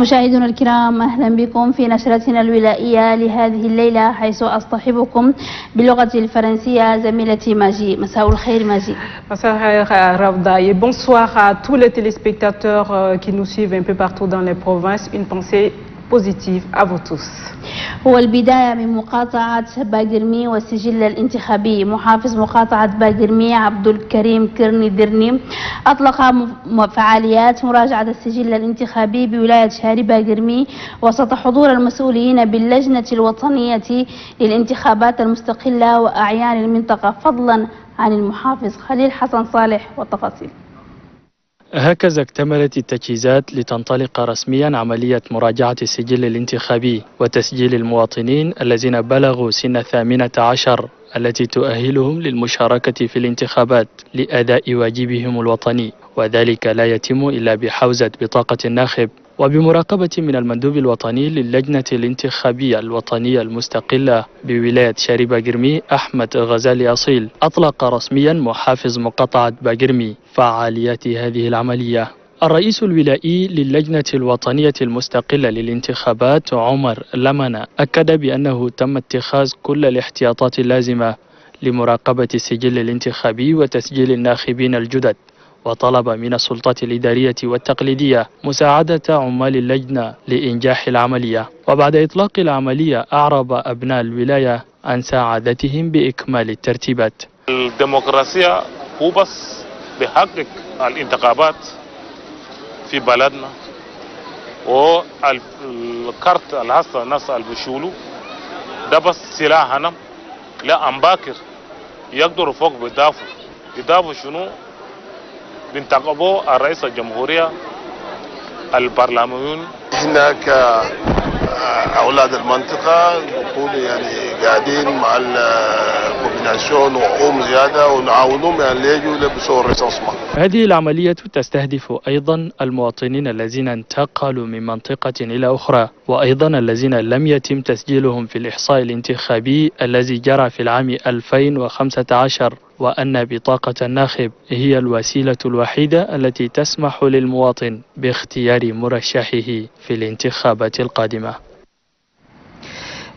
مشاهدينا الكرام، أهلا بكم في نشرتنا الولائية لهذه الليلة، حيث أصطحبكم باللغة الفرنسية زميلتي ماجي. مساء الخير ماجي. مساء الخير Ravda et bonsoir à tous les téléspectateurs qui nous suivent un peu partout dans les provinces. Une pensée positive à vous tous. هو البداية من مقاطعة باقرمي والسجل الانتخابي. محافظ مقاطعة باقرمي عبد الكريم كرني درني أطلق فعاليات مراجعة السجل الانتخابي بولاية شاري باقرمي وسط حضور المسؤولين باللجنة الوطنية للانتخابات المستقلة وأعيان المنطقة، فضلا عن المحافظ خليل حسن صالح والتفاصيل. هكذا اكتملت التجهيزات لتنطلق رسميا عملية مراجعة السجل الانتخابي وتسجيل المواطنين الذين بلغوا سن 18 التي تؤهلهم للمشاركة في الانتخابات لأداء واجبهم الوطني، وذلك لا يتم إلا بحوزة بطاقة الناخب وبمراقبة من المندوب الوطني للجنة الانتخابية الوطنية المستقلة بولاية شاري باقرمي أحمد غزالي أصيل. أطلق رسميا محافظ مقاطعة باقرمي فعاليات هذه العملية. الرئيس الولائي للجنة الوطنية المستقلة للانتخابات عمر لمنة أكد بأنه تم اتخاذ كل الاحتياطات اللازمة لمراقبة السجل الانتخابي وتسجيل الناخبين الجدد، وطلب من السلطات الإدارية والتقليدية مساعدة عمال اللجنة لإنجاح العملية. وبعد إطلاق العملية أعرب أبناء الولاية عن سعادتهم بإكمال الترتيبات. الديمقراطية هو بس بحقق الانتخابات في بلدنا، والكارت الهسه الناس اللي بيشولوا ده بس سلاحنا، لا أنباكر يقدروا فوق يدافعوا شنو؟ بنتقبوا الرئيس الجمهورية البرلمانيون. احنا كأولاد المنطقة نكون يعني قاعدين مع الكوبيناسيون وقوم زيادة ونعاونهم يعني ليجوا يلبسوا الريسانسمون. هذه العملية تستهدف أيضا المواطنين الذين انتقلوا من منطقة إلى أخرى، وأيضا الذين لم يتم تسجيلهم في الإحصاء الانتخابي الذي جرى في العام 2015، وأن بطاقة الناخب هي الوسيلة الوحيدة التي تسمح للمواطن باختيار مرشحه في الانتخابات القادمة.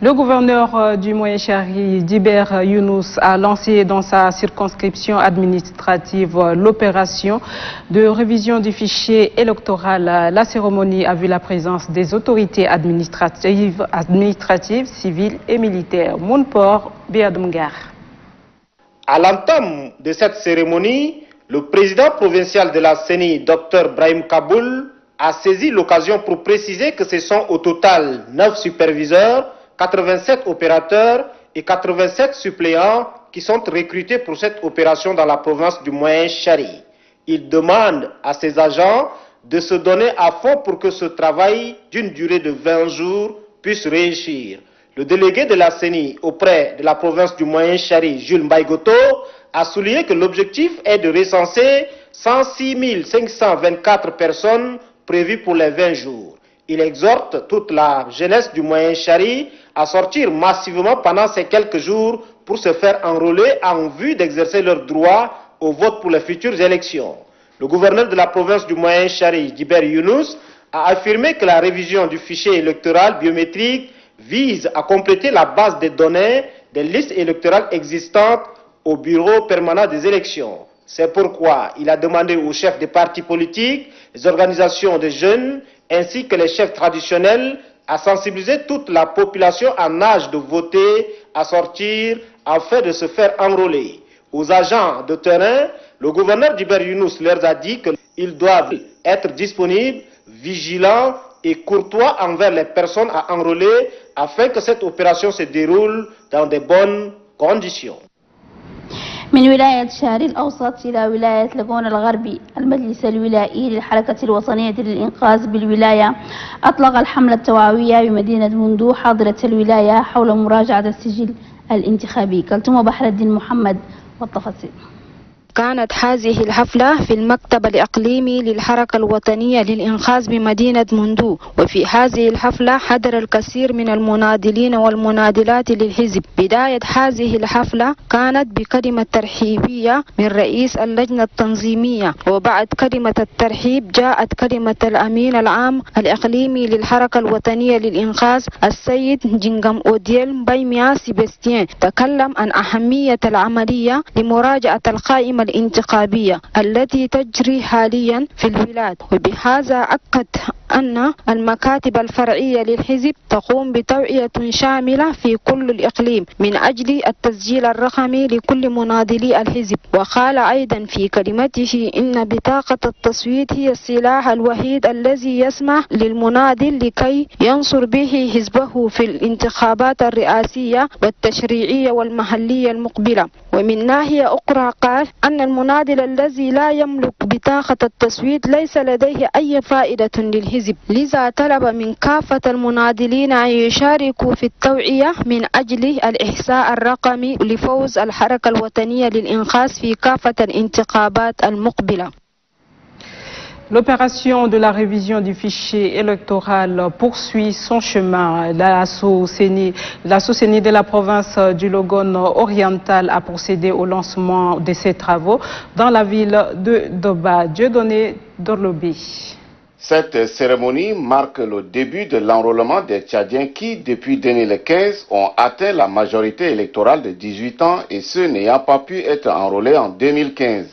Le gouverneur du Moyen-Chari, Diber Younous, a lancé dans sa circonscription administrative l'opération de révision du fichier électoral. La cérémonie a vu la présence des autorités administratives, civiles et militaires. Mounpor Biadoumgar. À l'entame de cette cérémonie, le président provincial de la CENI, Dr Brahim Kaboul, a saisi l'occasion pour préciser que ce sont au total 9 superviseurs, 87 opérateurs et 87 suppléants qui sont recrutés pour cette opération dans la province du Moyen-Chari. Il demande à ses agents de se donner à fond pour que ce travail d'une durée de 20 jours puisse réussir. Le délégué de la CENI auprès de la province du Moyen-Chari, Jules Mbaïgoto, a souligné que l'objectif est de recenser 106 524 personnes prévues pour les 20 jours. Il exhorte toute la jeunesse du Moyen-Chari à sortir massivement pendant ces quelques jours pour se faire enrôler en vue d'exercer leur droit au vote pour les futures élections. Le gouverneur de la province du Moyen-Chari, Diber Younous, a affirmé que la révision du fichier électoral biométrique vise à compléter la base des données des listes électorales existantes au bureau permanent des élections. C'est pourquoi il a demandé aux chefs des partis politiques, les organisations de jeunes, ainsi que les chefs traditionnels à sensibiliser toute la population en âge de voter à sortir afin de se faire enrôler. Aux agents de terrain, le gouverneur Diber Younous leur a dit qu'ils doivent être disponibles, vigilants et courtois envers les personnes à enrôler afin que cette opération se déroule dans de bonnes conditions. من ولاية شاري الأوسط إلى ولاية لاغون الغربي، المجلس الولائي للحركة الوطنية للإنقاذ بالولاية أطلق الحملة التوعوية بمدينة مندو حاضرة الولاية حول مراجعة السجل الانتخابي. كلثوم بحر الدين محمد والتفاصيل. كانت هذه الحفلة في المكتب الإقليمي للحركة الوطنية للإنقاذ بمدينة مندو، وفي هذه الحفلة حضر الكثير من المناضلين والمناضلات للحزب. بداية هذه الحفلة كانت بكلمة ترحيبية من رئيس اللجنة التنظيمية، وبعد كلمة الترحيب جاءت كلمة الأمين العام الإقليمي للحركة الوطنية للإنقاذ السيد جنغام أوديل بايميا سيبستيان. تكلم عن أهمية العملية لمراجعة القائمة الانتخابية التي تجري حاليا في البلاد، وبهذا أكد أن المكاتب الفرعية للحزب تقوم بتوعية شاملة في كل الإقليم من أجل التسجيل الرقمي لكل مناضلي الحزب. وقال أيضا في كلمته إن بطاقة التصويت هي السلاح الوحيد الذي يسمح للمناضل لكي ينصر به حزبه في الانتخابات الرئاسية والتشريعية والمحلية المقبلة. ومن ناحية أخرى قال أن المناضل الذي لا يملك بطاقة التصويت ليس لديه أي فائدة للحزب، لذا طلب من كافة المناضلين أن يشاركوا في التوعية من أجل الإحصاء الرقمي لفوز الحركة الوطنية للإنقاذ في كافة الانتخابات المقبلة. L'opération de la révision du fichier électoral poursuit son chemin. L'assaut CENI de la province du Logone oriental a procédé au lancement de ses travaux dans la ville de Doba. Dieudonné Dorlobi. Cette cérémonie marque le début de l'enrôlement des Tchadiens qui, depuis 2015, ont atteint la majorité électorale de 18 ans et ceux n'ayant pas pu être enrôlés en 2015.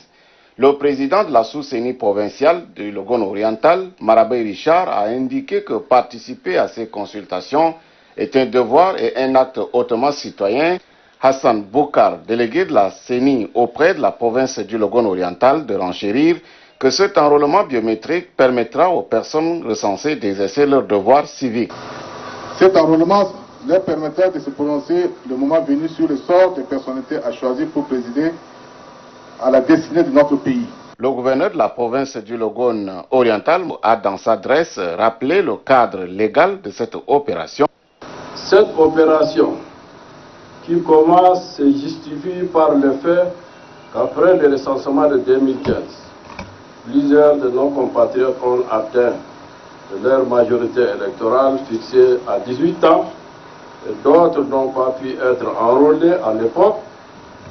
Le président de la sous-CENI provinciale du Logone oriental, Marabé Richard, a indiqué que participer à ces consultations est un devoir et un acte hautement citoyen. Hassan Boukar, délégué de la CENI auprès de la province du Logone oriental, de renchérir que cet enrôlement biométrique permettra aux personnes recensées d'exercer leur devoir civique. Cet enrôlement leur permettra de se prononcer le moment venu sur le sort des personnalités à choisir pour présider à la destinée de notre pays. Le gouverneur de la province du Logone oriental a dans sa adresse rappelé le cadre légal de cette opération. Cette opération qui commence se justifie par le fait qu'après le recensement de 2015, plusieurs de nos compatriotes ont atteint leur majorité électorale fixée à 18 ans et d'autres n'ont pas pu être enrôlés à l'époque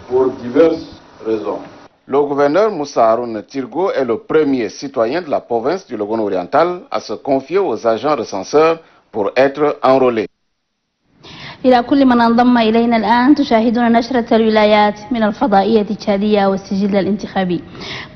pour diverses raisons. Le gouverneur Moussa Haroun Tirgo est le premier citoyen de la province du Logone oriental à se confier aux agents recenseurs pour être enrôlés. إلى كل من انضم إلينا الآن تشاهدون نشرة الولايات من الفضائية التشادية والسجل الانتخابي.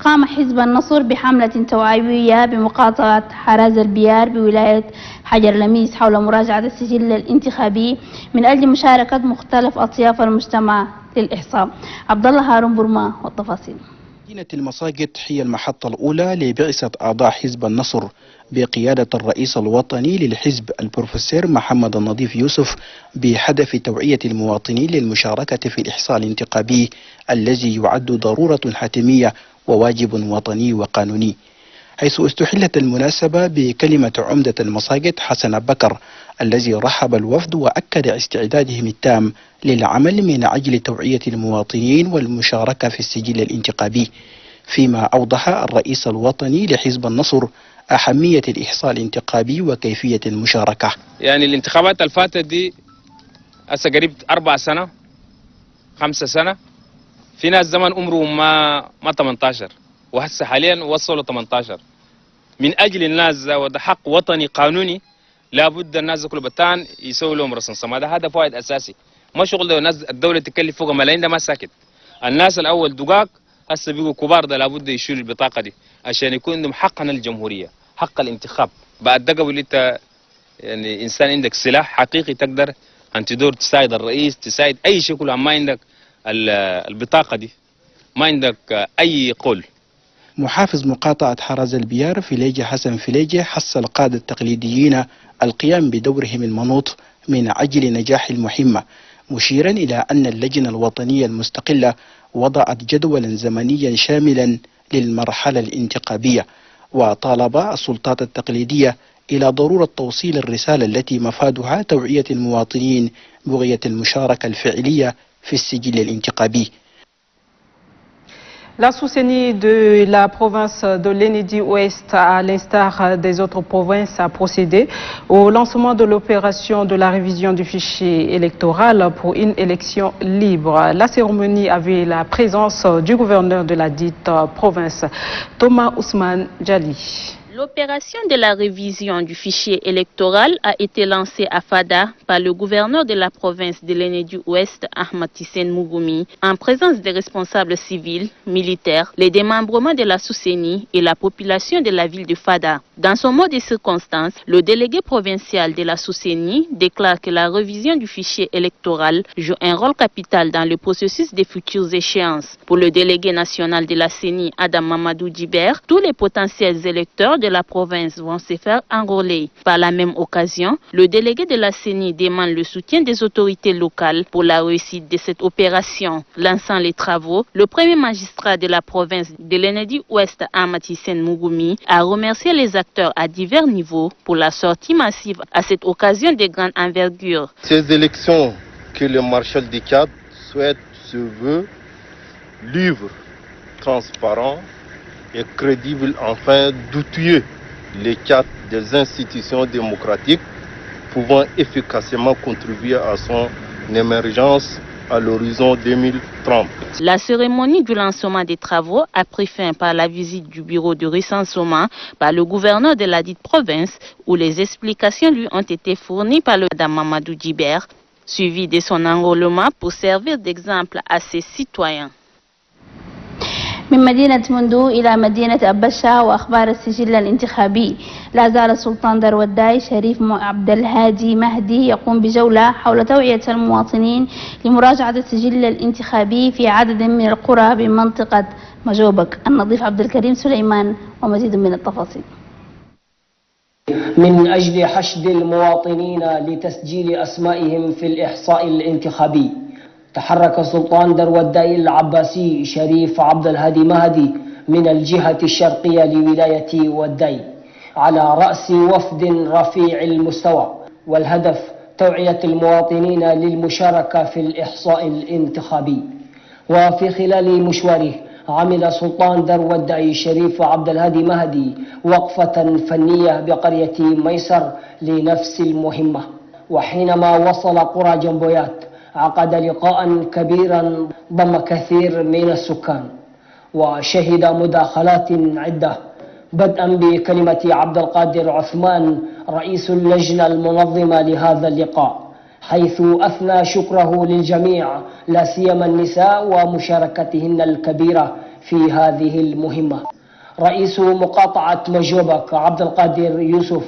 قام حزب النصر بحملة توعوية بمقاطعة حراز البيار بولاية حجر لميس حول مراجعة السجل الانتخابي من أجل مشاركة مختلف أطياف المجتمع للإحصاء. عبد الله هارون برما والتفاصيل. مدينة المساقط هي المحطة الأولى لبعثة أعضاء حزب النصر بقيادة الرئيس الوطني للحزب البروفيسور محمد النظيف يوسف بهدف توعية المواطنين للمشاركة في الإحصاء الانتخابي الذي يعد ضرورة حتمية وواجب وطني وقانوني. حيث استحلت المناسبة بكلمة عمدة المساقط حسن بكر الذي رحب الوفد وأكد استعدادهم التام للعمل من أجل توعية المواطنين والمشاركة في السجل الانتخابي، فيما أوضح الرئيس الوطني لحزب النصر أهمية الإحصاء الانتخابي وكيفية المشاركة. يعني الانتخابات الفاتت دي هسه قريب 4 سنة 5 سنة، في ناس زمان عمرهم ما 18 وهسه حاليا وصلوا 18. من أجل الناس وده حق وطني قانوني لابد الناس كل بتان يسوي لهم رصنصة. هذا هدف واحد أساسي، ما شغل ده الناس الدولة تكلف فوق ملايين، ده ما ساكت. الناس الأول دقاق هسه بيقوا كبار، ده لابد يشيلوا البطاقة دي عشان يكون عندهم حقنا الجمهورية، حق الانتخاب. بعد ده قبل انت يعني إنسان عندك سلاح حقيقي تقدر أن تدور تساعد الرئيس، تساعد أي شيء، كله ما عندك البطاقة دي ما عندك أي قول. محافظ مقاطعة حراز البيار فيليجة حسن فيليجة حث القادة التقليديين القيام بدورهم المنوط من أجل نجاح المهمة، مشيرا إلى أن اللجنة الوطنية المستقلة وضعت جدولا زمنيا شاملا للمرحلة الانتخابية، وطالب السلطات التقليدية إلى ضرورة توصيل الرسالة التي مفادها توعية المواطنين بغية المشاركة الفعلية في السجل الانتخابي. La sous-CENI de la province de l'Enedi-Ouest, à l'instar des autres provinces, a procédé au lancement de l'opération de la révision du fichier électoral pour une élection libre. La cérémonie avait la présence du gouverneur de la dite province, Thomas Ousmane Djali. L'opération de la révision du fichier électoral a été lancée à Fada par le gouverneur de la province de l'Enedi-Ouest, Ahmad Tissène Mougoumi, en présence des responsables civils, militaires, les démembrements de la sous-CENI et la population de la ville de Fada. Dans son mot de circonstance, le délégué provincial de la sous-CENI déclare que la révision du fichier électoral joue un rôle capital dans le processus des futures échéances. Pour le délégué national de la CENI, Adam Mamadou Djiber, tous les potentiels électeurs de la province vont se faire enrôler. Par la même occasion, le délégué de la CENI demande le soutien des autorités locales pour la réussite de cette opération. Lançant les travaux, le premier magistrat de la province de l'Enedi-Ouest, Ahmad Tissène Mougoumi, a remercié les acteurs à divers niveaux pour la sortie massive à cette occasion de grande envergure. Ces élections que le maréchal de Tchad souhaite se veut libres, transparents et crédible afin d'outiller les cadres des institutions démocratiques pouvant efficacement contribuer à son émergence à l'horizon 2030. La cérémonie du lancement des travaux a pris fin par la visite du bureau de recensement par le gouverneur de la dite province où les explications lui ont été fournies par le Madame Mamadou Djiber, suivi de son enrôlement pour servir d'exemple à ses citoyens. من مدينة مندو إلى مدينة أبشا وأخبار السجل الانتخابي. لا زال السلطان دروداي شريف عبد الهادي مهدي يقوم بجولة حول توعية المواطنين لمراجعة السجل الانتخابي في عدد من القرى بمنطقة مجوبك. النظيف عبد الكريم سليمان ومزيد من التفاصيل. من أجل حشد المواطنين لتسجيل أسمائهم في الإحصاء الانتخابي، تحرك السلطان دروداي العباسي شريف عبد الهادي مهدي من الجهة الشرقية لولاية وداي على رأس وفد رفيع المستوى، والهدف توعية المواطنين للمشاركة في الإحصاء الانتخابي. وفي خلال مشواره عمل سلطان دروداي شريف عبد الهادي مهدي وقفة فنية بقرية ميسر لنفس المهمة، وحينما وصل قرى جنبويات عقد لقاء كبيرا ضم كثير من السكان وشهد مداخلات عدة، بدءا بكلمة عبد القادر عثمان رئيس اللجنة المنظمة لهذا اللقاء، حيث أثنى شكره للجميع لا سيما النساء ومشاركتهن الكبيرة في هذه المهمة. رئيس مقاطعة مجوبك عبد القادر يوسف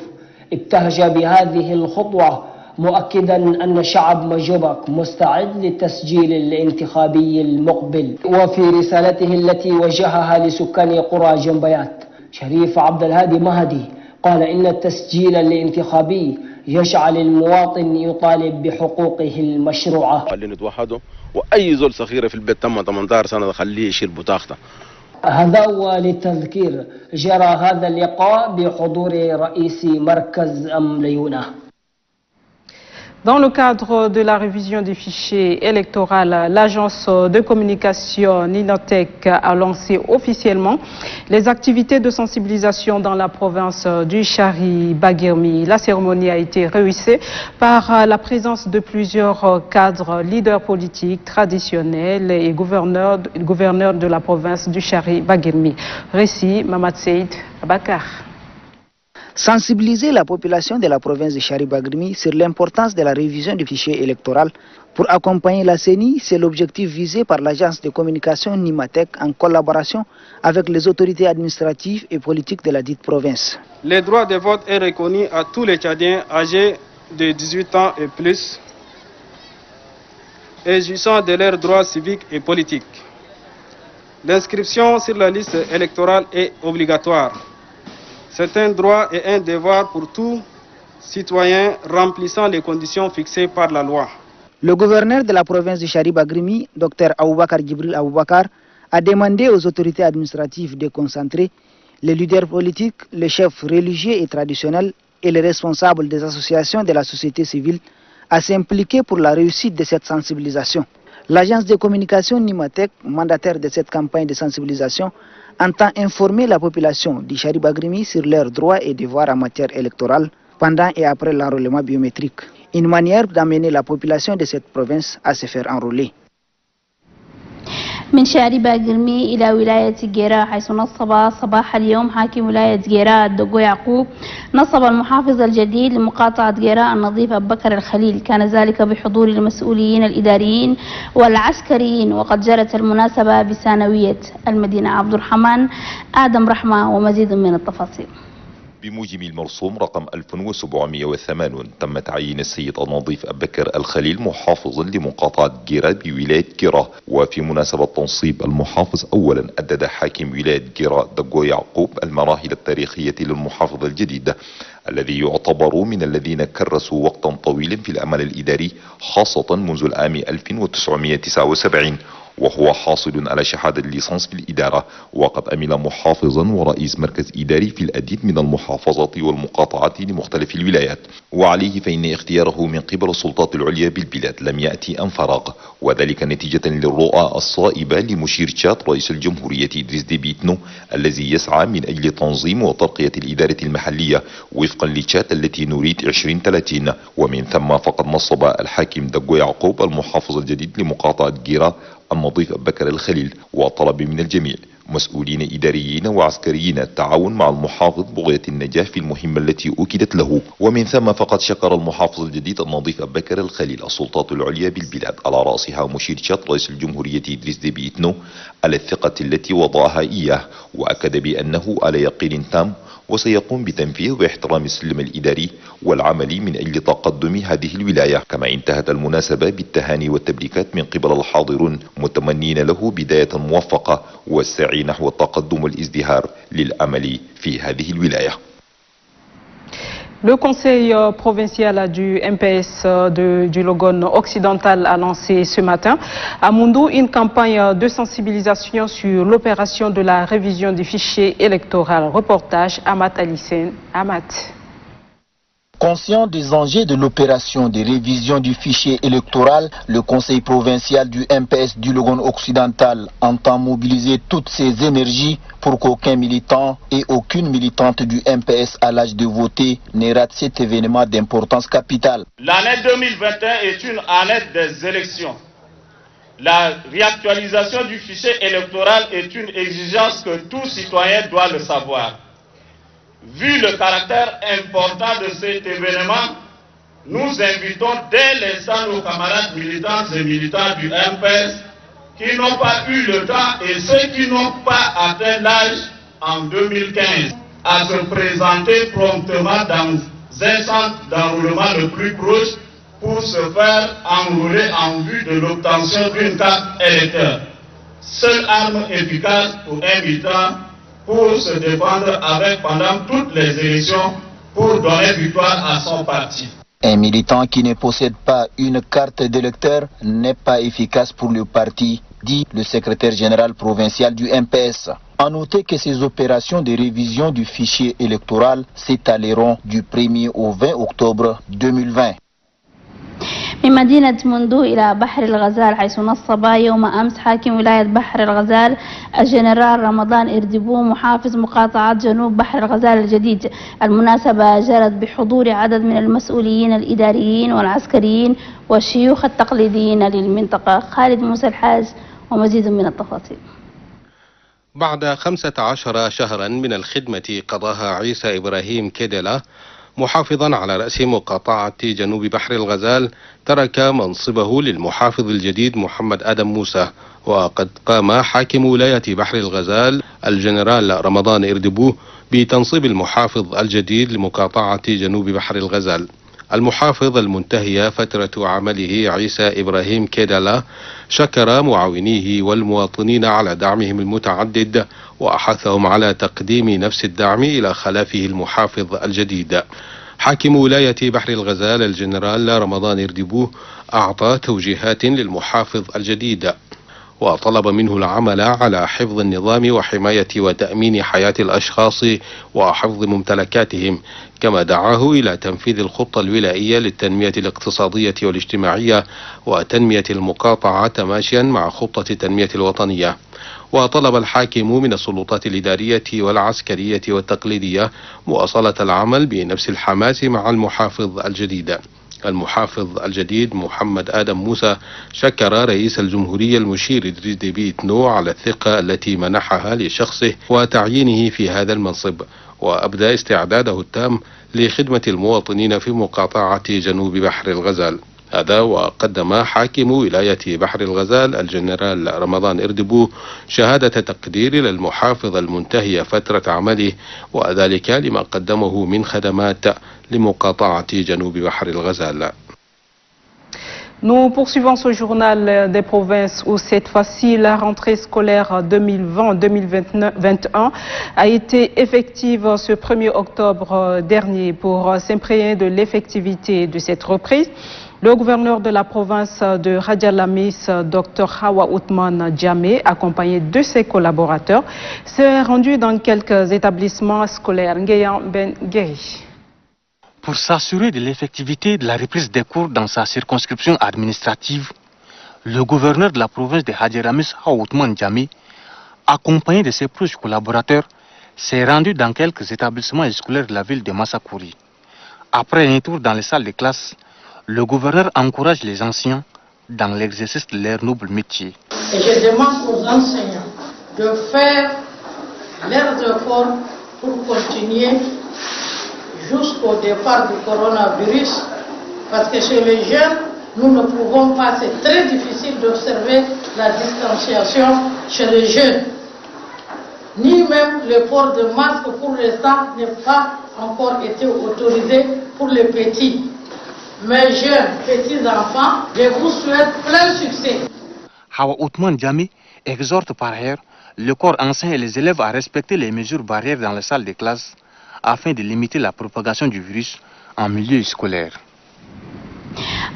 ابتهج بهذه الخطوة، مؤكدا أن شعب مجوبك مستعد للتسجيل الانتخابي المقبل. وفي رسالته التي وجهها لسكان قرى جنبيات، شريف عبد الهادي مهدي قال إن التسجيل الانتخابي يجعل المواطن يطالب بحقوقه المشروعة. خلينا نتوحدوا وأي زول صغيرة في البيت تم 18 سنة خليه يشيل بطاقته. هذا وللتذكير جرى هذا اللقاء بحضور رئيس مركز أمليونة. Dans le cadre de la révision du fichier électoral, l'agence de communication Ninotech a lancé officiellement les activités de sensibilisation dans la province du Chari-Bagirmi. La cérémonie a été réussie par la présence de plusieurs cadres, leaders politiques traditionnels et gouverneurs de la province du Chari-Bagirmi. Récit Mamad Seyd Abakar. Sensibiliser la population de la province de Chari-Bagirmi sur l'importance de la révision du fichier électoral pour accompagner la CENI, c'est l'objectif visé par l'agence de communication Nimatech en collaboration avec les autorités administratives et politiques de la dite province. Le droit de vote est reconnu à tous les Tchadiens âgés de 18 ans et plus et jouissant de leurs droits civiques et politiques. L'inscription sur la liste électorale est obligatoire. C'est un droit et un devoir pour tout citoyen remplissant les conditions fixées par la loi. Le gouverneur de la province de Chari-Bagirmi, Dr Aboubakar Djibril Aboubakar, a demandé aux autorités administratives de concentrer les leaders politiques, les chefs religieux et traditionnels et les responsables des associations de la société civile à s'impliquer pour la réussite de cette sensibilisation. L'agence de communication Nimatec, mandataire de cette campagne de sensibilisation, entend informer la population du Chari Bagrimi sur leurs droits et devoirs en matière électorale pendant et après l'enrôlement biométrique. Une manière d'amener la population de cette province à se faire enrôler. من شاري باقرمي إلى ولاية جيرا، حيث نصب صباح اليوم حاكم ولاية جيرا الدقو يعقوب نصب المحافظ الجديد لمقاطعة جيرا النظيف أبو بكر الخليل. كان ذلك بحضور المسؤولين الإداريين والعسكريين، وقد جرت المناسبة بثانوية المدينة. عبد الرحمن آدم رحمة ومزيد من التفاصيل. بموجب المرسوم رقم 1780 تم تعيين السيد النظيف أبو بكر الخليل محافظا لمقاطعة جيرا بولاية جيرا. وفي مناسبة تنصيب المحافظ أولا أدد حاكم ولاية جيرا دقو يعقوب المراحل التاريخية للمحافظ الجديد الذي يعتبر من الذين كرسوا وقتا طويلا في العمل الإداري، خاصة منذ العام 1979، وهو حاصل على شهادة الليسانس في الإدارة، وقد عمل محافظا ورئيس مركز إداري في العديد من المحافظات والمقاطعات لمختلف الولايات. وعليه فإن اختياره من قبل السلطات العليا بالبلاد لم يأتي أن فراغ، وذلك نتيجة للرؤى الصائبة لمشير تشاد رئيس الجمهورية إدريس ديبي إتنو الذي يسعى من أجل تنظيم وترقية الإدارة المحلية وفقا لتشاد التي نريد 2030. ومن ثم فقد نصب الحاكم دقو يعقوب المحافظ الجديد لمقاطعة جيرا النظيف أبو بكر الخليل، وطلب من الجميع مسؤولين إداريين وعسكريين التعاون مع المحافظ بغية النجاح في المهمة التي أكدت له. ومن ثم فقد شكر المحافظ الجديد النظيف أبو بكر الخليل السلطات العليا بالبلاد على رأسها مشير تشاد رئيس الجمهورية إدريس ديبي إتنو على الثقة التي وضعها إياه، وأكد بأنه على يقين تام وسيقوم بتنفيذ واحترام السلم الإداري والعمل من أجل تقدم هذه الولاية. كما انتهت المناسبة بالتهاني والتبريكات من قبل الحاضرون متمنين له بداية موفقة والسعي نحو التقدم والازدهار للعمل في هذه الولاية. Le conseil provincial du MPS du Logone occidental a lancé ce matin à Moundou une campagne de sensibilisation sur l'opération de la révision du fichier électoral. Reportage Amat Alisen. Amat. Conscient des enjeux de l'opération de révision du fichier électoral, le conseil provincial du MPS du Logone occidental entend mobiliser toutes ses énergies pour qu'aucun militant et aucune militante du MPS à l'âge de voter ne rate cet événement d'importance capitale. L'année 2021 est une année des élections. La réactualisation du fichier électoral est une exigence que tout citoyen doit le savoir. Vu le caractère important de cet événement, nous invitons dès l'instant nos camarades militants et militants du MPS qui n'ont pas eu le temps et ceux qui n'ont pas atteint l'âge en 2015 à se présenter promptement dans un centre d'enrôlement le plus proche pour se faire enrôler en vue de l'obtention d'une carte électeur. Seule arme efficace pour un militant pour se défendre avec pendant toutes les élections pour donner victoire à son parti. Un militant qui ne possède pas une carte d'électeur n'est pas efficace pour le parti, dit le secrétaire général provincial du MPS. A noter que ces opérations de révision du fichier électoral s'étaleront du 1er au 20 octobre 2020. من مدينة مندو إلى بحر الغزال، حيث نصب يوم أمس حاكم ولاية بحر الغزال الجنرال رمضان إردبو محافظ مقاطعة جنوب بحر الغزال الجديد. المناسبة جرت بحضور عدد من المسؤولين الإداريين والعسكريين والشيوخ التقليديين للمنطقة. خالد موسى الحاج ومزيد من التفاصيل. بعد 15 شهرا من الخدمة قضاها عيسى إبراهيم كيدلا محافظا على رأس مقاطعة جنوب بحر الغزال، ترك منصبه للمحافظ الجديد محمد آدم موسى. وقد قام حاكم ولاية بحر الغزال الجنرال رمضان إردبو بتنصيب المحافظ الجديد لمقاطعة جنوب بحر الغزال. المحافظ المنتهية فترة عمله عيسى إبراهيم كيدلا شكر معاونيه والمواطنين على دعمهم المتعدد، وأحثهم على تقديم نفس الدعم إلى خلافه المحافظ الجديد. حاكم ولاية بحر الغزال الجنرال رمضان إردبو أعطى توجيهات للمحافظ الجديد، وطلب منه العمل على حفظ النظام وحماية وتأمين حياة الأشخاص وحفظ ممتلكاتهم، كما دعاه إلى تنفيذ الخطة الولائية للتنمية الاقتصادية والاجتماعية وتنمية المقاطعة تماشيا مع خطة التنمية الوطنية. وطلب الحاكم من السلطات الإدارية والعسكرية والتقليدية مواصلة العمل بنفس الحماس مع المحافظ الجديد. المحافظ الجديد محمد آدم موسى شكر رئيس الجمهورية المشير إدريس ديبي إتنو على الثقة التي منحها لشخصه وتعيينه في هذا المنصب، وأبدى استعداده التام لخدمة المواطنين في مقاطعة جنوب بحر الغزال. هذا وقدم حاكم ولاية بحر الغزال الجنرال رمضان إردبو شهادة تقدير للمحافظ المنتهي فترة عمله، وذلك لما قدمه من خدمات لمقاطعة جنوب بحر الغزال. Nous poursuivons ce journal des provinces où cette fois-ci la rentrée scolaire 2020-2021 a été effective ce 1er octobre dernier. Pour s'imprégner de l'effectivité de cette reprise, le gouverneur de la province de Radjalamis, Dr Hawa Othman Djamé, accompagné de ses collaborateurs, s'est rendu dans quelques établissements scolaires. Nguyen Ben Guéry. Pour s'assurer de l'effectivité de la reprise des cours dans sa circonscription administrative, le gouverneur de la province de Hadjaramis, Hawa Othman Djamé, accompagné de ses proches collaborateurs, s'est rendu dans quelques établissements scolaires de la ville de Massakouri. Après un tour dans les salles de classe, le gouverneur encourage les enseignants dans l'exercice de leur noble métier. Et je demande aux enseignants de faire leurs efforts pour continuer jusqu'au départ du coronavirus, parce que chez les jeunes, nous ne pouvons pas, c'est très difficile d'observer la distanciation chez les jeunes. Ni même le port de masque pour l'instant n'est pas encore été autorisé pour les petits. Mes jeunes petits enfants, je vous souhaite plein succès. Hawa Othman Djamé exhorte par ailleurs le corps enseignant et les élèves à respecter les mesures barrières dans les salles de classe afin de limiter la propagation du virus en milieu scolaire.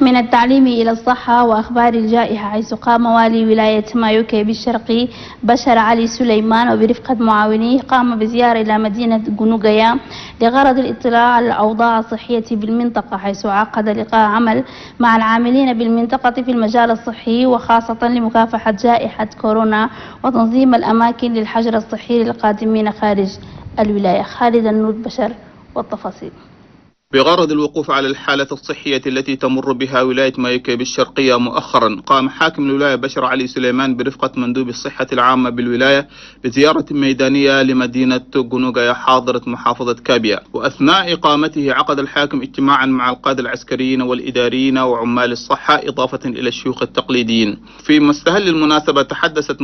من التعليم إلى الصحة وأخبار الجائحة، حيث قام والي ولاية مايوكي بالشرقي بشر علي سليمان وبرفقة معاونيه قام بزيارة إلى مدينة جنوغيا لغرض الاطلاع على الأوضاع الصحية بالمنطقة، حيث عقد لقاء عمل مع العاملين بالمنطقة في المجال الصحي وخاصة لمكافحة جائحة كورونا وتنظيم الأماكن للحجر الصحي للقادمين خارج الولاية. خالد النود بشر والتفاصيل. بغرض الوقوف على الحالة الصحية التي تمر بها ولاية مايوكي الشرقية مؤخرا، قام حاكم الولاية بشر علي سليمان برفقة مندوب الصحة العامة بالولاية بزيارة ميدانية لمدينة جنوغيا حاضرة محافظة كابيا. وأثناء إقامته عقد الحاكم اجتماعا مع القادة العسكريين والإداريين وعمال الصحة إضافة إلى الشيوخ التقليديين. في مستهل المناسبة تحدثت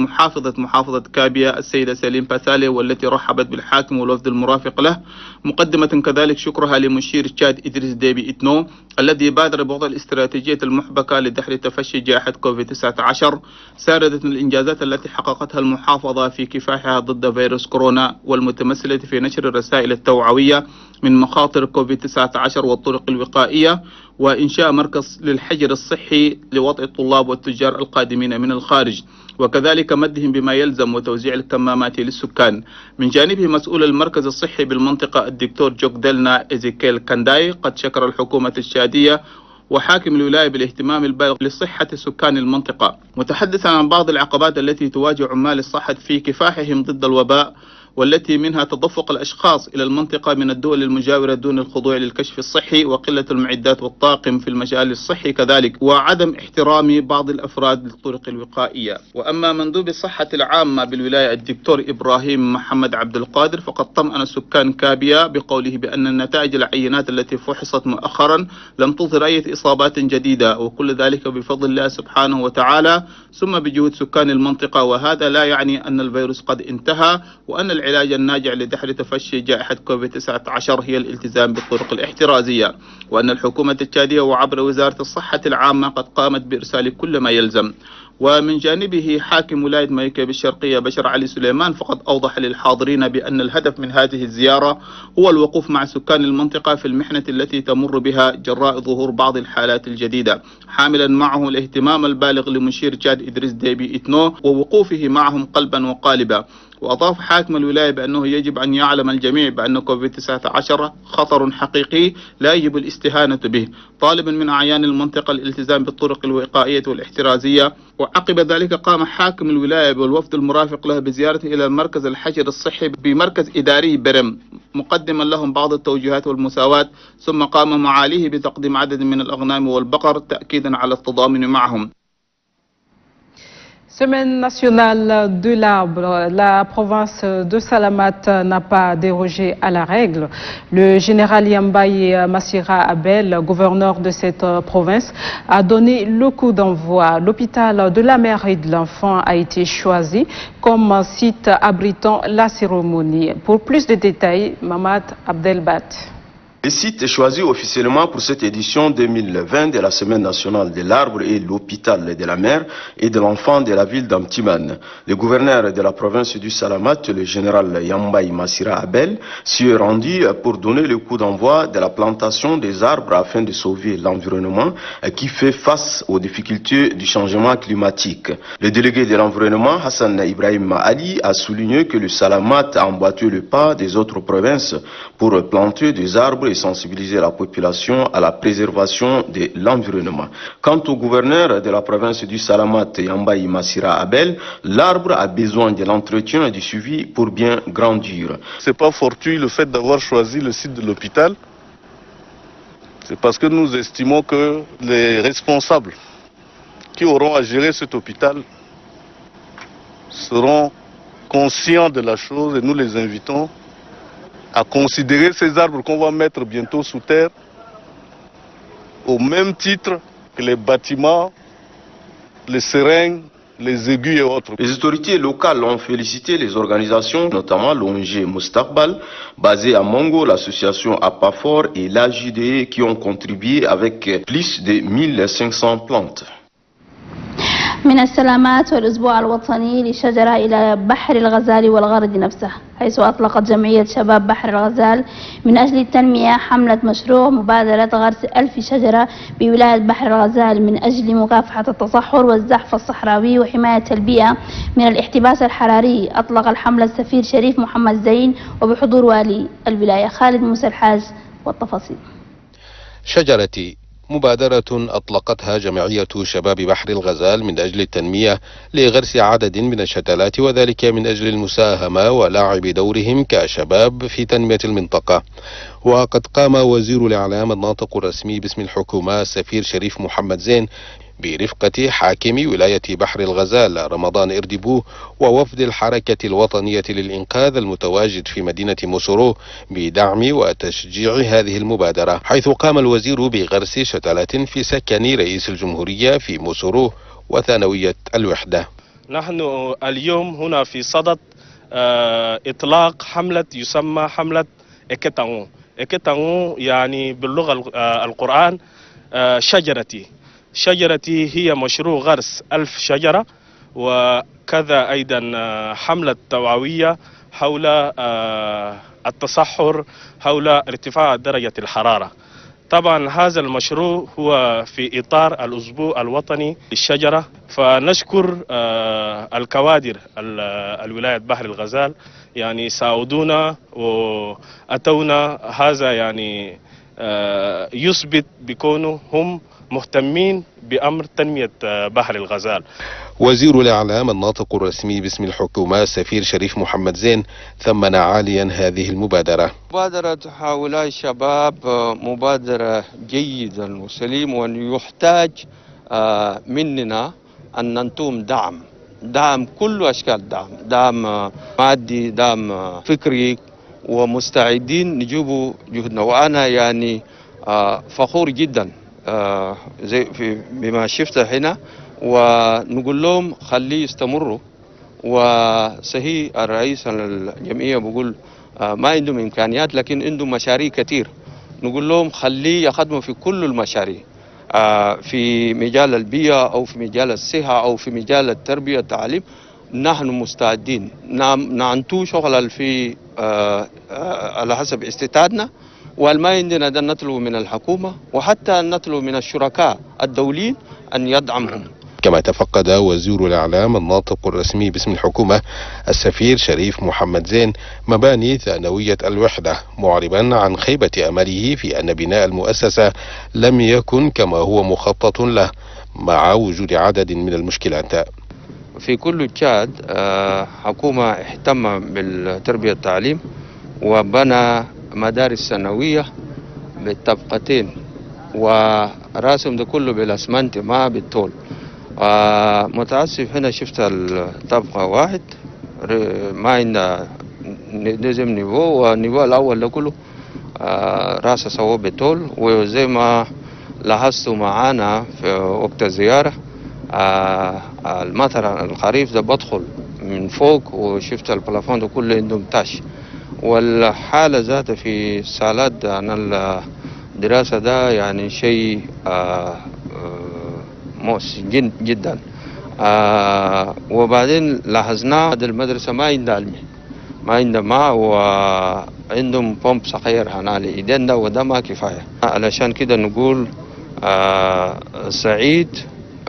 محافظة كابيا السيدة سليم باثالي، والتي رحبت بالحاكم والوفد المرافق له، مقدمة كذلك شكرها لمشير تشاد إدريس ديبي إتنو الذي بادر بوضع الاستراتيجية المحبكة لدحر تفشي جائحة كوفيد-19، ساردت الإنجازات التي حققتها المحافظة في كفاحها ضد فيروس كورونا والمتمثلة في نشر الرسائل التوعوية من مخاطر كوفيد-19 والطرق الوقائية، وإنشاء مركز للحجر الصحي لوضع الطلاب والتجار القادمين من الخارج، وكذلك مدهم بما يلزم وتوزيع الكمامات للسكان. من جانبه مسؤول المركز الصحي بالمنطقة الدكتور جوكدلنا إزيكيل كانداي قد شكر الحكومة الشادية وحاكم الولاية بالاهتمام البالغ لصحة سكان المنطقة، متحدثا عن بعض العقبات التي تواجه عمال الصحة في كفاحهم ضد الوباء، والتي منها تدفق الأشخاص إلى المنطقة من الدول المجاورة دون الخضوع للكشف الصحي، وقلة المعدات والطاقم في المجال الصحي كذلك، وعدم احترام بعض الأفراد للطرق الوقائية. وأما مندوب الصحة العامة بالولاية الدكتور إبراهيم محمد عبد القادر فقد طمأن سكان كابيا بقوله بأن النتائج العينات التي فحصت مؤخرا لم تظهر أي إصابات جديدة، وكل ذلك بفضل الله سبحانه وتعالى ثم بجهود سكان المنطقة، وهذا لا يعني أن الفيروس قد انتهى، وأن العلاج الناجع لدحر تفشي جائحة كوفيد-19 هي الالتزام بالطرق الاحترازية، وأن الحكومة التشادية وعبر وزارة الصحة العامة قد قامت بإرسال كل ما يلزم. ومن جانبه حاكم ولاية مايكيب الشرقية بشر علي سليمان فقد أوضح للحاضرين بأن الهدف من هذه الزيارة هو الوقوف مع سكان المنطقة في المحنة التي تمر بها جراء ظهور بعض الحالات الجديدة، حاملا معه الاهتمام البالغ لمشير تشاد إدريس ديبي إتنو ووقوفه معهم قلبا وقالبا. وأضاف حاكم الولاية بأنه يجب أن يعلم الجميع بأن كوفيد-19 خطر حقيقي لا يجب الاستهانة به، طالبا من أعيان المنطقة الالتزام بالطرق الوقائية والاحترازية. وعقب ذلك قام حاكم الولاية والوفد المرافق له بزيارته إلى المركز الحجر الصحي بمركز إداري برم مقدما لهم بعض التوجيهات والمساواة، ثم قام معاليه بتقديم عدد من الأغنام والبقر تأكيدا على التضامن معهم. Semaine nationale de l'arbre, la province de Salamat n'a pas dérogé à la règle. Le général Yambaye Massira Abel, gouverneur de cette province, a donné le coup d'envoi. L'hôpital de la mère et de l'enfant a été choisi comme site abritant la cérémonie. Pour plus de détails, Mamad Abdelbat. Le site choisi officiellement pour cette édition 2020 de la Semaine nationale de l'arbre est l'hôpital de la mère et de l'enfant de la ville d'Amtiman. Le gouverneur de la province du Salamat, le général Yambaye Massira Abel, s'y est rendu pour donner le coup d'envoi de la plantation des arbres afin de sauver l'environnement qui fait face aux difficultés du changement climatique. Le délégué de l'environnement, Hassan Ibrahim Ali, a souligné que le Salamat a emboîté le pas des autres provinces pour planter des arbres et sensibiliser la population à la préservation de l'environnement. Quant au gouverneur de la province du Salamat, Yambaye Massira Abel, l'arbre a besoin de l'entretien et du suivi pour bien grandir. C'est pas fortuit le fait d'avoir choisi le site de l'hôpital. C'est parce que nous estimons que les responsables qui auront à gérer cet hôpital seront conscients de la chose et nous les invitons à considérer ces arbres qu'on va mettre bientôt sous terre au même titre que les bâtiments, les seringues, les aigus et autres. Les autorités locales ont félicité les organisations, notamment l'ONG Moustaqbal, basée à Mongo, l'association Apafor et l'AJDE qui ont contribué avec plus de 1500 plantes. من السلامات والأسبوع الوطني للشجرة إلى بحر الغزال والغرد نفسه، حيث أطلقت جمعية شباب بحر الغزال من أجل التنمية حملة مشروع مبادرة غرس 1000 شجرة بولاية بحر الغزال من أجل مكافحة التصحر والزحف الصحراوي وحماية البيئة من الاحتباس الحراري. أطلق الحملة السفير شريف محمد زين وبحضور والي الولاية خالد موسى الحاج والتفاصيل. شجرتي مبادرة أطلقتها جمعية شباب بحر الغزال من أجل التنمية لغرس عدد من الشتلات، وذلك من أجل المساهمة ولعب دورهم كشباب في تنمية المنطقة. وقد قام وزير الإعلام الناطق الرسمي باسم الحكومة السفير شريف محمد زين برفقة حاكم ولاية بحر الغزال رمضان إردبو ووفد الحركة الوطنية للإنقاذ المتواجد في مدينة موسورو بدعم وتشجيع هذه المبادرة، حيث قام الوزير بغرس شتلات في سكن رئيس الجمهورية في موسورو وثانوية الوحدة. نحن اليوم هنا في صدد إطلاق حملة يسمى حملة إكتاغو. إكتاغو يعني باللغة القرآن شجرتي هي مشروع غرس 1000 شجرة، وكذا أيضا حملة توعوية حول التصحر، حول ارتفاع درجة الحرارة. طبعا هذا المشروع هو في إطار الأسبوع الوطني للشجرة، فنشكر الكوادر الولاية بحر الغزال يعني ساعدونا وأتونا، هذا يعني يثبت بكونه هم مهتمين بأمر تنمية بحر الغزال. وزير الإعلام الناطق الرسمي باسم الحكومة السفير شريف محمد زين ثمن عاليا هذه المبادرة. مبادرة هؤلاء الشباب مبادرة جيدة وسليمة، ويحتاج مننا أن ننتم دعم كل أشكال دعم مادي، دعم فكري، ومستعدين نجيبوا جهدنا. وأنا يعني فخور جدا زي بما شفت هنا، ونقول لهم خليه يستمروا. وصحيح الرئيس الجمعية بقول ما عندهم إمكانيات لكن عندهم مشاريع كتير، نقول لهم خليه يخدموا في كل المشاريع في مجال البيئة أو في مجال الصحة أو في مجال التربية والتعليم، نحن مستعدين نعنتو شغل في على حسب استطاعتنا، والما عندنا ده نطلب من الحكومة وحتى نطلب من الشركاء الدوليين أن يدعمهم. كما تفقد وزير الإعلام الناطق الرسمي باسم الحكومة السفير شريف محمد زين مباني ثانوية الوحدة، معربا عن خيبة أمله في أن بناء المؤسسة لم يكن كما هو مخطط له مع وجود عدد من المشكلات. في كل تشاد حكومة اهتم بالتربية والتعليم وبنى مدارس ثانوية بالطبقتين، وراسم ده كله بالاسمنت ما بالطول. متأسف هنا شفت الطبقة واحد ما عندنا نظم نيفو، والنيفو الأول ده كله راسه سووه بالطول. وزي ما لاحظتوا معانا في وقت الزيارة المطر الخريف ده بدخل من فوق وشفت البلافون ده كله عندهم تاش، والحالة ذاتها في صالات عن الدراسة ده يعني شيء مؤسف جدا. وبعدين لاحظنا المدرسة ما عندها علمي، ما عندها ماء، وعندهم بومب صغير هنا لإيدين ده، وده ما كفاية. علشان كده نقول سعيد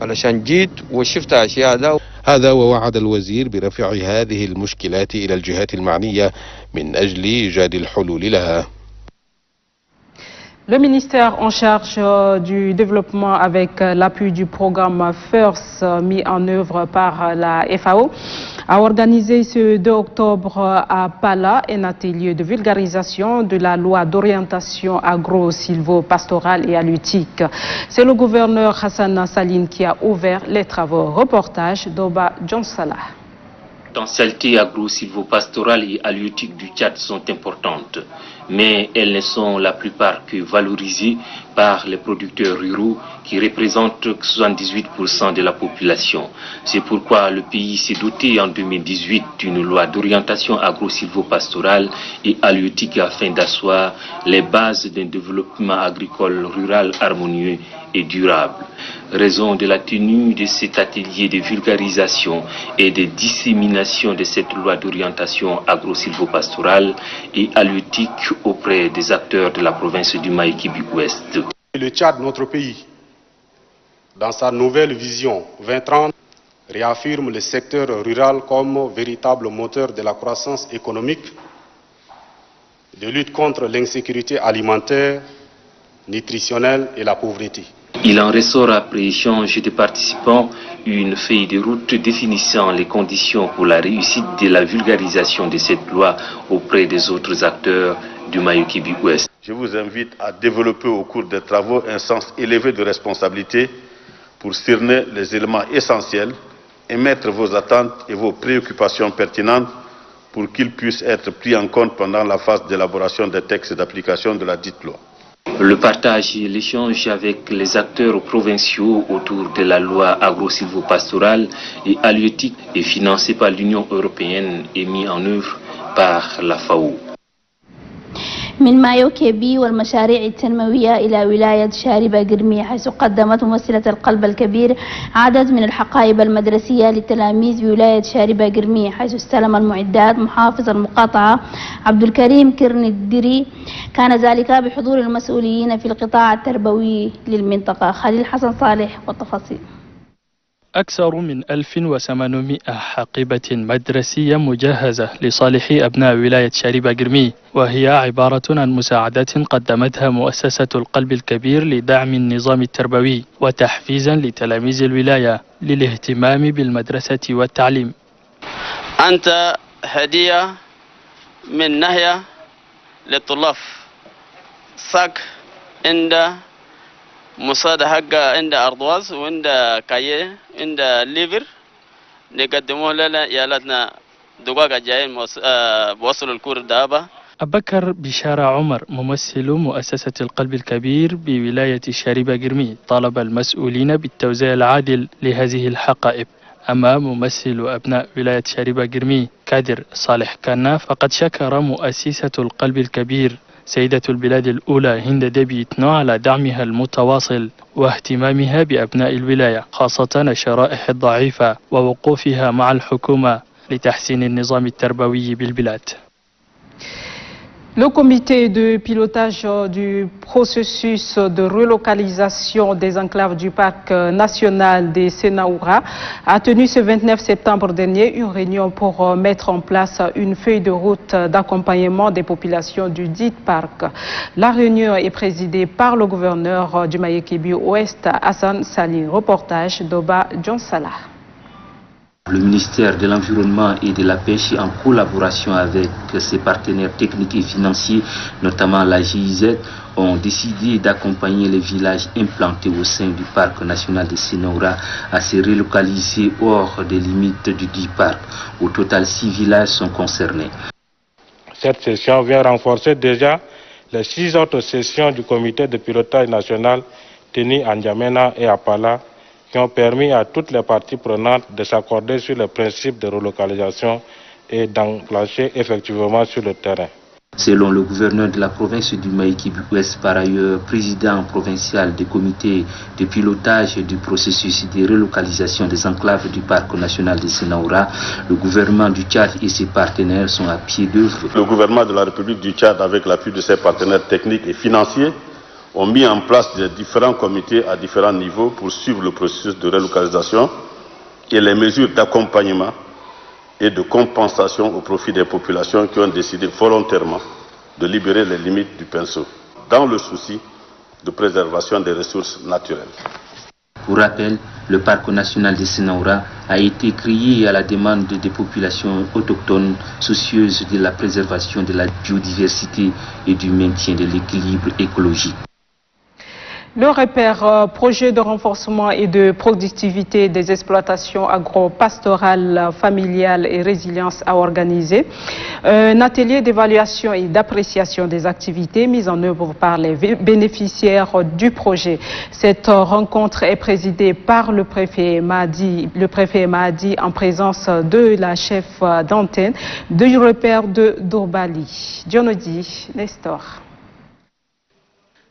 علشان جيت وشفت أشياء ده. هذا ووعد الوزير برفع هذه المشكلات إلى الجهات المعنية من أجل إيجاد الحلول لها. Le ministère en charge du développement avec l'appui du programme FIRST mis en œuvre par la FAO a organisé ce 2 octobre à Pala un atelier de vulgarisation de la loi d'orientation agro-silvo-pastorale et halieutique. C'est le gouverneur Hassan Saline qui a ouvert les travaux. Reportage d'Oba Johnsala. Les potentialités agro-silvopastorales et halieutiques du Tchad sont importantes, mais elles ne sont la plupart que valorisées par les producteurs ruraux qui représentent 78% de la population. C'est pourquoi le pays s'est doté en 2018 d'une loi d'orientation agro-silvopastorale et halieutique afin d'asseoir les bases d'un développement agricole rural harmonieux et durable. Raison de la tenue de cet atelier de vulgarisation et de dissémination de cette loi d'orientation agro-silvopastorale et halieutique auprès des acteurs de la province du Maïkibi-Ouest. Le Tchad, notre pays, dans sa nouvelle vision 2030, réaffirme le secteur rural comme véritable moteur de la croissance économique, de lutte contre l'insécurité alimentaire, nutritionnelle et la pauvreté. Il en ressort après échange de participants une feuille de route définissant les conditions pour la réussite de la vulgarisation de cette loi auprès des autres acteurs du Maïkibi-Ouest. Je vous invite à développer au cours des travaux un sens élevé de responsabilité pour cerner les éléments essentiels, émettre vos attentes et vos préoccupations pertinentes pour qu'ils puissent être pris en compte pendant la phase d'élaboration des textes d'application de la dite loi. Le partage et l'échange avec les acteurs provinciaux autour de la loi agro-silvopastorale et halieutique est financé par l'Union européenne et mis en œuvre par la FAO. من مايوكيبي والمشاريع التنموية إلى ولاية شاربة قرمي، حيث قدمت ممثلة القلب الكبير عدد من الحقائب المدرسية للتلاميذ بولاية شاربة قرمي، حيث استلم المعدات محافظ المقاطعة عبد الكريم كرني الدري. كان ذلك بحضور المسؤولين في القطاع التربوي للمنطقة. خليل حسن صالح والتفاصيل. أكثر من 1800 حقيبة مدرسية مجهزة لصالح أبناء ولاية شاربة قرمي، وهي عبارة عن مساعدات قدمتها مؤسسة القلب الكبير لدعم النظام التربوي وتحفيزا لتلاميذ الولاية للاهتمام بالمدرسة والتعليم. أنت هدية من ناحية للطلاب، صك عند مساعدة حقا عند أرضواز وعند كاية عند ليفر نقدموه لنا يالتنا دقاقة جايين بوصل الكور دابة. أبكر بشارة عمر ممثل مؤسسة القلب الكبير بولاية شاربة قرمي طالب المسؤولين بالتوزيع العادل لهذه الحقائب. أما ممثل أبناء ولاية شاربة قرمي كادر صالح كانا فقد شكر مؤسسة القلب الكبير سيدة البلاد الأولى هند دبي إتنو على دعمها المتواصل واهتمامها بأبناء الولاية خاصة الشرائح الضعيفة ووقوفها مع الحكومة لتحسين النظام التربوي بالبلاد. Le comité de pilotage du processus de relocalisation des enclaves du parc national des Sénaoura a tenu ce 29 septembre dernier une réunion pour mettre en place une feuille de route d'accompagnement des populations du dit parc. La réunion est présidée par le gouverneur du Maïkébi Ouest, Hassan Sali. Reportage d'Oba John Salah. Le ministère de l'Environnement et de la Pêche, en collaboration avec ses partenaires techniques et financiers, notamment la GIZ, ont décidé d'accompagner les villages implantés au sein du parc national de Sénaoura à se relocaliser hors des limites du dit parc. Au total, 6 villages sont concernés. Cette session vient renforcer déjà les 6 autres sessions du comité de pilotage national tenues à N'Djamena et à Pala, qui ont permis à toutes les parties prenantes de s'accorder sur le principe de relocalisation et d'enclencher effectivement sur le terrain. Selon le gouverneur de la province du Maïkébi-Ouest, par ailleurs président provincial du comité de pilotage du processus de relocalisation des enclaves du parc national de Sénaoura, le gouvernement du Tchad et ses partenaires sont à pied d'œuvre. Le gouvernement de la République du Tchad, avec l'appui de ses partenaires techniques et financiers, ont mis en place des différents comités à différents niveaux pour suivre le processus de relocalisation et les mesures d'accompagnement et de compensation au profit des populations qui ont décidé volontairement de libérer les limites du pinceau, dans le souci de préservation des ressources naturelles. Pour rappel, le parc national de Sénaoura a été créé à la demande des populations autochtones soucieuses de la préservation de la biodiversité et du maintien de l'équilibre écologique. Le repère projet de renforcement et de productivité des exploitations agro-pastorales, familiales et résilience a organisé un atelier d'évaluation et d'appréciation des activités mises en œuvre par les bénéficiaires du projet. Cette rencontre est présidée par le préfet Mahdi en présence de la chef d'antenne du repère de Dourbali. Dionodi Nestor.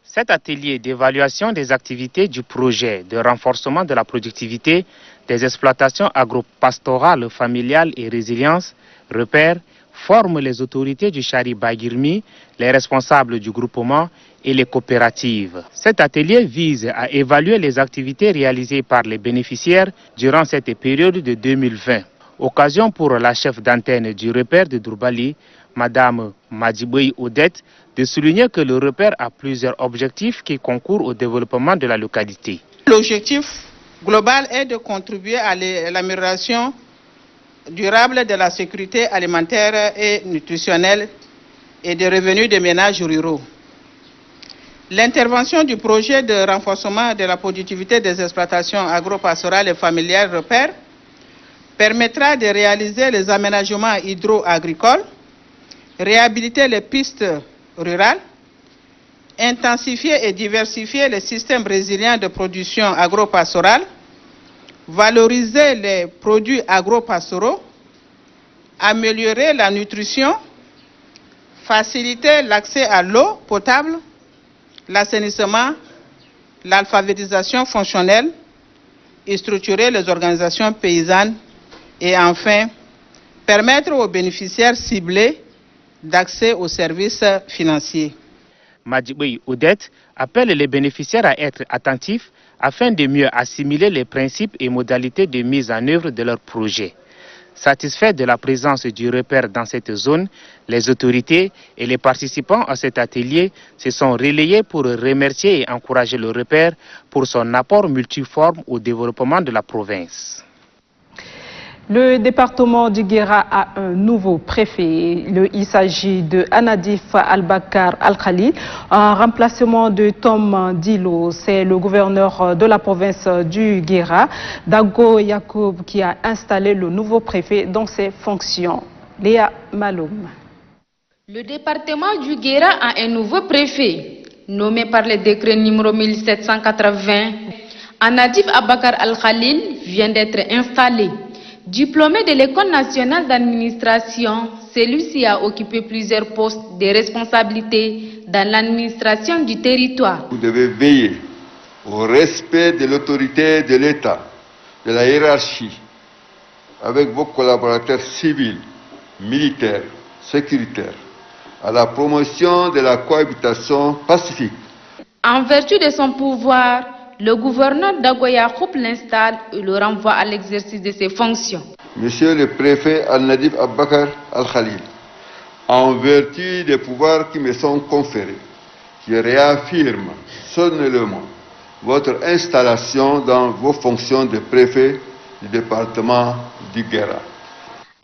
Cet atelier d'évaluation des activités du projet de renforcement de la productivité des exploitations agro-pastorales, familiales et résilience, repère, forme les autorités du Chari Bagirmi, les responsables du groupement et les coopératives. Cet atelier vise à évaluer les activités réalisées par les bénéficiaires durant cette période de 2020. Occasion pour la chef d'antenne du repère de Dourbali, Madame Madjiboui Odette, de souligner que le repère a plusieurs objectifs qui concourent au développement de la localité. L'objectif global est de contribuer à l'amélioration durable de la sécurité alimentaire et nutritionnelle et des revenus des ménages ruraux. L'intervention du projet de renforcement de la productivité des exploitations agro-pastorales et familiales repère permettra de réaliser les aménagements hydro-agricoles, réhabiliter les pistes rurales, intensifier et diversifier les systèmes résilients de production agro-pastorale, valoriser les produits agro-pastoraux, améliorer la nutrition, faciliter l'accès à l'eau potable, l'assainissement, l'alphabétisation fonctionnelle et structurer les organisations paysannes et enfin permettre aux bénéficiaires ciblés d'accès aux services financiers. Madjiboui Odette appelle les bénéficiaires à être attentifs afin de mieux assimiler les principes et modalités de mise en œuvre de leur projet. Satisfaits de la présence du repère dans cette zone, les autorités et les participants à cet atelier se sont relayés pour remercier et encourager le repère pour son apport multiforme au développement de la province. Le département du Guéra a un nouveau préfet. Il s'agit de Anadif Al-Bakar Al-Khalil, en remplacement de Tom Dilo. C'est le gouverneur de la province du Guéra, Dago Yacoub, qui a installé le nouveau préfet dans ses fonctions. Léa Maloum. Le département du Guéra a un nouveau préfet, nommé par le décret numéro 1780. Anadif Al-Bakar Al-Khalil vient d'être installé. Diplômé de l'École nationale d'administration, celui-ci a occupé plusieurs postes de responsabilité dans l'administration du territoire. Vous devez veiller au respect de l'autorité de l'État, de la hiérarchie, avec vos collaborateurs civils, militaires, sécuritaires, à la promotion de la cohabitation pacifique. En vertu de son pouvoir, le gouverneur d'Agoya l'installe et le renvoie à l'exercice de ses fonctions. Monsieur le préfet Al-Nadif Abakar Al-Khalil, en vertu des pouvoirs qui me sont conférés, je réaffirme solennellement votre installation dans vos fonctions de préfet du département du Guéra.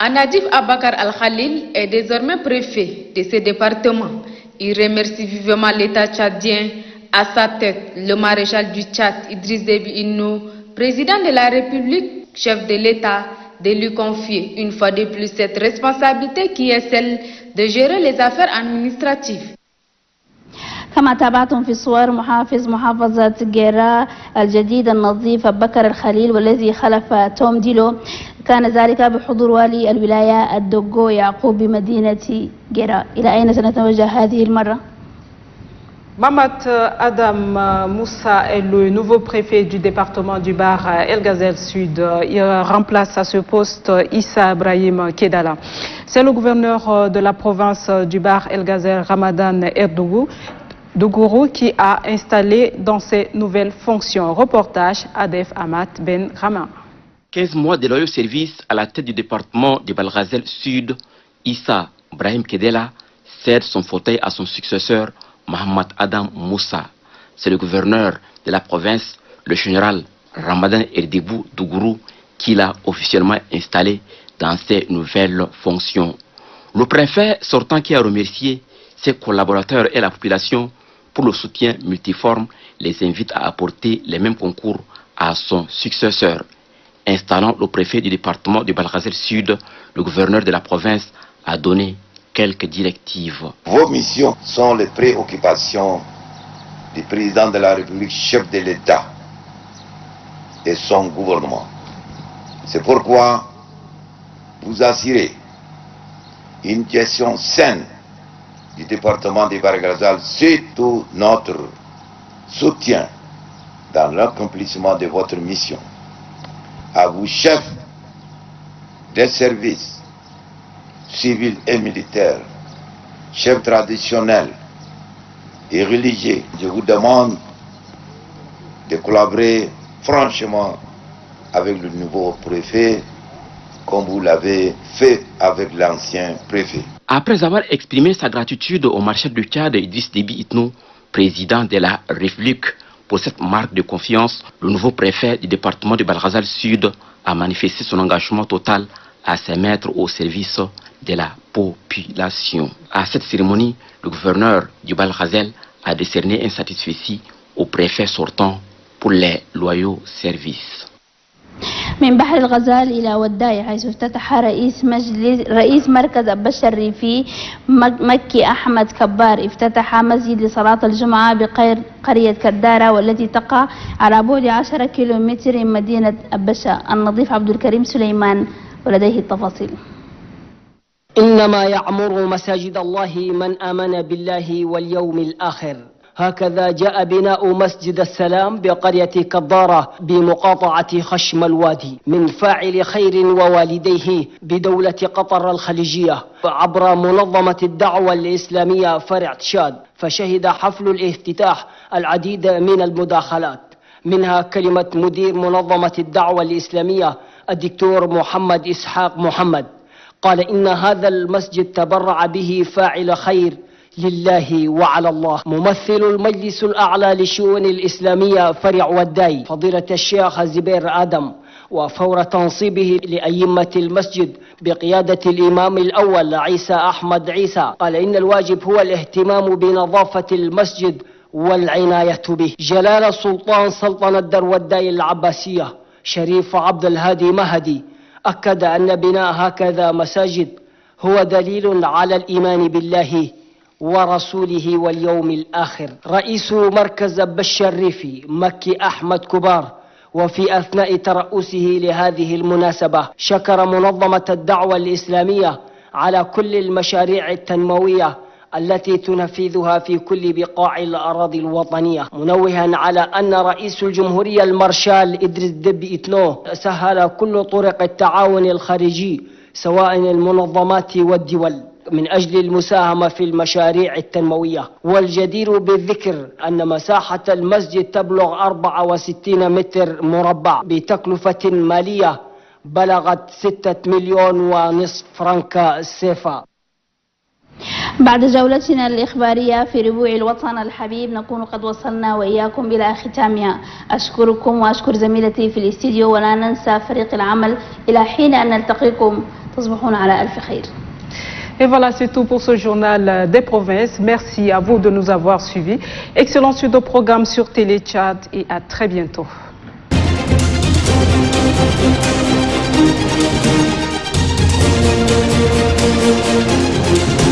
Al-Nadif Abakar Al-Khalil est désormais préfet de ce département. Il remercie vivement l'État tchadien, à sa tête le maréchal du Tchad Idriss Déby Itno, président de la République, chef de l'État, de lui confier une fois de plus cette responsabilité qui est celle de gérer les affaires administratives. كما تابعتم في صور محافظ محافظة جيرا الجديد النظيف بكر الخليل والذي خلف توم ديلو، كان ذلك بحضور والي الولاية الدوغو يعقوب بمدينة جيرا. إلى أين سنتوجه هذه المرة؟ Mamat Adam Moussa est le nouveau préfet du département du Bahr El Ghazel Sud. Il remplace à ce poste Issa Ibrahim Kedala. C'est le gouverneur de la province du Bahr El Ghazel Ramadan Dougourou qui a installé dans ses nouvelles fonctions. Reportage Adef Amat Ben Rama. 15 mois de loyaux service à la tête du département de Bahr El Ghazel Sud, Issa Ibrahim Kedela cède son fauteuil à son successeur Mohamed Adam Moussa. C'est le gouverneur de la province, le général Ramadan Erdebou Dougourou, qui l'a officiellement installé dans ses nouvelles fonctions. Le préfet sortant qui a remercié ses collaborateurs et la population pour le soutien multiforme les invite à apporter les mêmes concours à son successeur. Installant le préfet du département de Bahr El Ghazel Sud, le gouverneur de la province a donné quelques directives. Vos missions sont les préoccupations du président de la République, chef de l'État et son gouvernement. C'est pourquoi vous assurez une gestion saine du département de Bahr El Ghazel, surtout notre soutien dans l'accomplissement de votre mission. À vous, chefs des services civils et militaires, chefs traditionnels et religieux, je vous demande de collaborer franchement avec le nouveau préfet comme vous l'avez fait avec l'ancien préfet. Après avoir exprimé sa gratitude au marshal du Tchad Idriss Déby Itno, président de la République, pour cette marque de confiance, le nouveau préfet du département de Bahr El Ghazel Sud a manifesté son engagement total à se mettre au service de la population. À cette cérémonie, le gouverneur du Bahr El Ghazel a décerné un satisfecit au préfet sortant pour les loyaux services. من بحر الغزال إلى وداي، حيث افتتح رئيس مركز أبشة الريفي مكي أحمد كبار افتتح مسجد لصلاة الجمعة بقرية كدارة، والتي تقع على بعد 10 كيلومتر من مدينة أبشة. النظيف عبد الكريم سليمان ولديه التفاصيل. إنما يعمر مساجد الله من آمن بالله واليوم الآخر. هكذا جاء بناء مسجد السلام بقرية كدارة بمقاطعة خشم الوادي من فاعل خير ووالديه بدولة قطر الخليجية عبر منظمة الدعوة الإسلامية فرع تشاد. فشهد حفل الافتتاح العديد من المداخلات، منها كلمة مدير منظمة الدعوة الإسلامية الدكتور محمد إسحاق محمد. قال إن هذا المسجد تبرع به فاعل خير لله وعلى الله. ممثل المجلس الأعلى للشؤون الإسلامية فرع وداي فضيلة الشيخ زبير آدم، وفور تنصيبه لأئمة المسجد بقيادة الإمام الأول عيسى أحمد عيسى، قال إن الواجب هو الاهتمام بنظافة المسجد والعناية به. جلالة سلطان سلطنة در وداي العباسية شريف عبد الهادي مهدي أكد أن بناء هكذا مساجد هو دليل على الإيمان بالله ورسوله واليوم الآخر. رئيس مركز أبشة الريفي مكي أحمد كبار وفي أثناء ترأسه لهذه المناسبة شكر منظمة الدعوة الإسلامية على كل المشاريع التنموية التي تنفذها في كل بقاع الأراضي الوطنية، منوها على أن رئيس الجمهورية المارشال إدريس ديبي إتنو سهل كل طرق التعاون الخارجي سواء المنظمات والدول من أجل المساهمة في المشاريع التنموية. والجدير بالذكر أن مساحة المسجد تبلغ 64 متر مربع بتكلفة مالية بلغت 6 مليون ونصف فرنك سيفا. بعد جولتنا الإخبارية في ربوع الوطن الحبيب نكون قد وصلنا وإياكم إلى ختامها. أشكركم وأشكر زميلتي في الاستديو ولا ننسى فريق العمل. إلى حين أن نلتقيكم تصبحون على ألف خير. Et voilà, c'est tout pour ce journal des provinces. Merci à vous de nous avoir suivis. Excellente suite au programme sur Télé Tchad et à très bientôt. Thank you.